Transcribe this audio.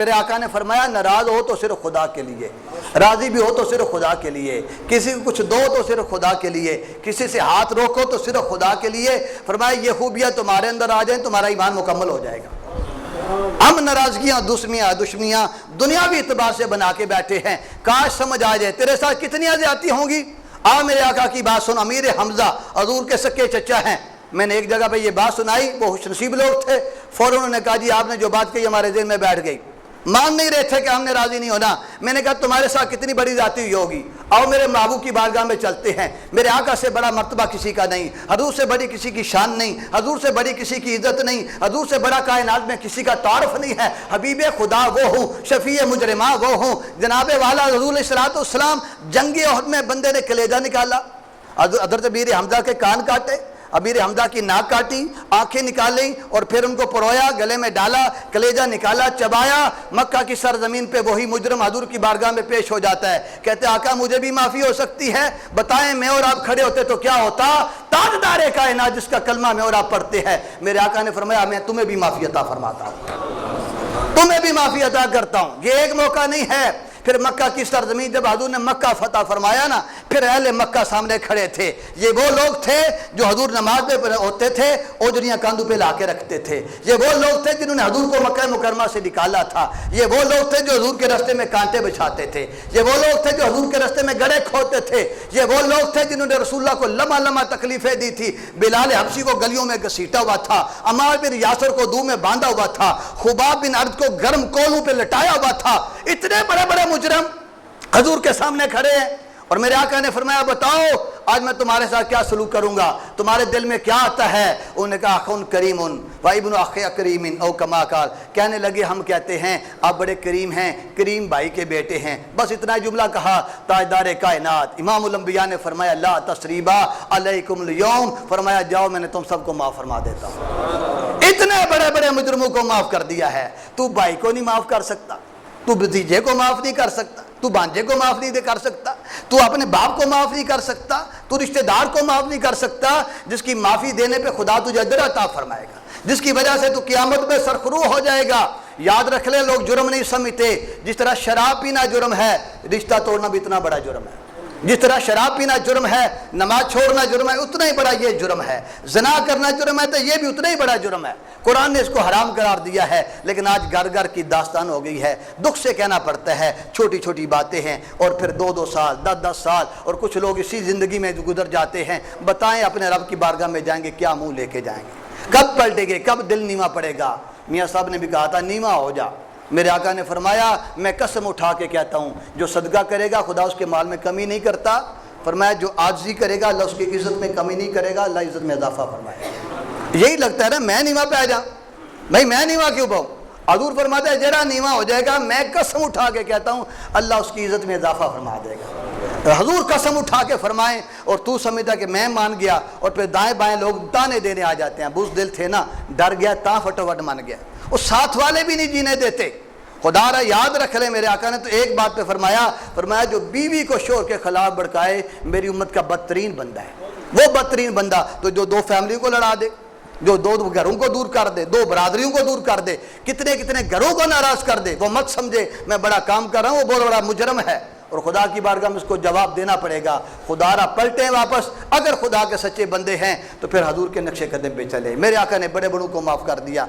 میرے آقا نے فرمایا ناراض ہو تو صرف خدا کے لیے، راضی بھی ہو تو صرف خدا کے لیے، کسی کو کچھ دو تو صرف خدا کے لیے، کسی سے ہاتھ روکو تو صرف خدا کے لیے۔ فرمایا یہ خوبیاں تمہارے اندر آ جائیں تمہارا ایمان مکمل ہو جائے گا۔ ہم ناراضگیاں دشمنیاں دنیاوی اعتبار سے بنا کے بیٹھے ہیں، کاش سمجھ آ جائے تیرے ساتھ کتنی زیادتی ہوں گی۔ میرے آقا کی بات سن، امیر حمزہ حضور کے سکے چچا ہیں، میں نے ایک جگہ پہ یہ بات سنائی، وہ خوش نصیب لوگ تھے، فوراً انہوں نے کہا جی آپ نے جو بات کہی ہمارے ذہن میں بیٹھ گئی، مان نہیں رہے تھے کہ ہم نے راضی نہیں ہونا۔ میں نے کہا تمہارے ساتھ کتنی بڑی ذاتی ہوئی ہوگی، آؤ میرے محبوب کی بارگاہ میں چلتے ہیں۔ میرے آقا سے بڑا مرتبہ کسی کا نہیں، حضور سے بڑی کسی کی شان نہیں، حضور سے بڑی کسی کی عزت نہیں، حضور سے بڑا کائنات میں کسی کا تعارف نہیں ہے۔ حبیب خدا وہ ہوں، شفیع مجرمہ وہ ہوں، جناب والا رسول صلوات والسلام۔ جنگ احد میں بندے نے کلیجہ نکالا، حضرت امیر حمزہ کے کان کاٹے، امیر حمزہ کی ناک کاٹی، آنکھیں نکالیں اور پھر ان کو پرویا، گلے میں ڈالا، کلیجہ نکالا، چبایا۔ مکہ کی سرزمین پہ وہی مجرم حضور کی بارگاہ میں پیش ہو جاتا ہے، کہتے ہیں آقا مجھے بھی معافی ہو سکتی ہے، بتائیں میں اور آپ کھڑے ہوتے تو کیا ہوتا؟ تاجدار کائنات جس کا کلمہ میں اور آپ پڑھتے ہیں۔ میرے آقا نے فرمایا میں تمہیں بھی معافی عطا فرماتا ہوں، تمہیں بھی معافی عطا کرتا ہوں۔ یہ ایک موقع نہیں ہے۔ پھر مکہ کی سرزمین جب حضور نے مکہ فتح فرمایا نا، پھر اہل مکہ سامنے کھڑے تھے۔ یہ وہ لوگ تھے جو حضور نماز میں ہوتے تھے اوجریاں کاندھوں پہ لا کے رکھتے تھے۔ یہ وہ لوگ تھے جنہوں نے حضور کو مکہ مکرمہ سے نکالا تھا۔ یہ وہ لوگ تھے جو حضور کے راستے میں کانٹے بچھاتے تھے۔ یہ وہ لوگ تھے جو حضور کے راستے میں گڑھے کھودتے تھے۔ یہ وہ لوگ تھے جنہوں نے رسول اللہ کو لمحہ تکلیفیں دی تھی۔ بلال حبشی کو گلیوں میں گھسیٹا ہوا تھا، عمار بن یاسر کو دو میں باندھا ہوا تھا، خباب بن ارد کو گرم کولوں پہ لٹایا ہوا تھا۔ اتنے بڑے بڑے مجرم حضور کے سامنے کھڑے ہیں، اور میرے آقا نے فرمایا بتاؤ آج میں تمہارے ساتھ کیا سلوک کروں گا، تمہارے دل میں کیا آتا ہے؟ انہوں نے کہا اخن کریم و ابن اخ کریم او کما قال۔ کہنے لگے ہم کہتے ہیں آپ بڑے کریم ہیں، کریم بھائی کے بیٹے ہیں۔ بس اتنا جملہ کہا، تاجدار کائنات امام الانبیاء نے فرمایا لا تثریبا علیکم اليوم، فرمایا جاؤ میں نے تم سب کو معاف فرما دیتا ہوں۔ اتنے بڑے بڑے مجرموں کو معاف کر دیا ہے، تو بھائی کو نہیں معاف کر سکتا، تو بھتیجے کو معاف نہیں کر سکتا، تو بانجے کو معاف نہیں کر سکتا، تو اپنے باپ کو معاف نہیں کر سکتا، تو رشتہ دار کو معاف نہیں کر سکتا، جس کی معافی دینے پہ خدا تجھے اجر عطا فرمائے گا، جس کی وجہ سے تو قیامت میں سرخرو ہو جائے گا۔ یاد رکھ لیں لوگ جرم نہیں سمجھتے، جس طرح شراب پینا جرم ہے، رشتہ توڑنا بھی اتنا بڑا جرم ہے۔ جس طرح شراب پینا جرم ہے، نماز چھوڑنا جرم ہے، اتنا ہی بڑا یہ جرم ہے۔ زنا کرنا جرم ہے تو یہ بھی اتنا ہی بڑا جرم ہے۔ قرآن نے اس کو حرام قرار دیا ہے، لیکن آج گھر گھر کی داستان ہو گئی ہے، دکھ سے کہنا پڑتا ہے، چھوٹی چھوٹی باتیں ہیں، اور پھر 2 سال 10 سال، اور کچھ لوگ اسی زندگی میں گزر جاتے ہیں۔ بتائیں اپنے رب کی بارگاہ میں جائیں گے کیا منہ لے کے جائیں گے؟ کب پلٹیں گے؟ کب دل نیواں پڑے گا؟ میاں صاحب نے بھی کہا تھا نیواں ہو جا۔ میرے آقا نے فرمایا میں قسم اٹھا کے کہتا ہوں جو صدقہ کرے گا خدا اس کے مال میں کمی نہیں کرتا۔ فرمایا جو عاجزی کرے گا اللہ اس کی عزت میں کمی نہیں کرے گا، اللہ عزت میں اضافہ فرمائے گا۔ یہی لگتا ہے نا میں نیواں پہ آ جاؤں، بھائی میں نیواں کیوں پاؤں؟ حضور فرماتا ہے جرا نیواں ہو جائے گا میں قسم اٹھا کے کہتا ہوں اللہ اس کی عزت میں اضافہ فرما دے گا۔ حضور قسم اٹھا کے فرمائیں اور تو سمجھتا کہ میں مان گیا، اور پھر دائیں بائیں لوگ تانے دینے آ جاتے ہیں، بزدل تھے نا، ڈر گیا تا فٹوٹ مان گیا، اور ساتھ والے بھی نہیں جینے دیتے۔ خدا را یاد رکھ لیں میرے آقا نے تو ایک بات پہ فرمایا جو بیوی کو شوہر کے خلاف بھڑکائے میری امت کا بدترین بندہ ہے۔ وہ بدترین بندہ تو جو 2 فیملی کو لڑا دے، جو 2 گھروں کو دور کر دے، 2 برادریوں کو دور کر دے، کتنے گھروں کو ناراض کر دے، وہ مت سمجھے میں بڑا کام کر رہا ہوں، وہ بہت بڑا مجرم ہے، اور خدا کی بارگاہ میں اس کو جواب دینا پڑے گا۔ خدا را پلٹیں واپس، اگر خدا کے سچے بندے ہیں تو پھر حضور کے نقش قدم پہ چلے۔ میرے آقا نے بڑے بڑوں کو معاف کر دیا۔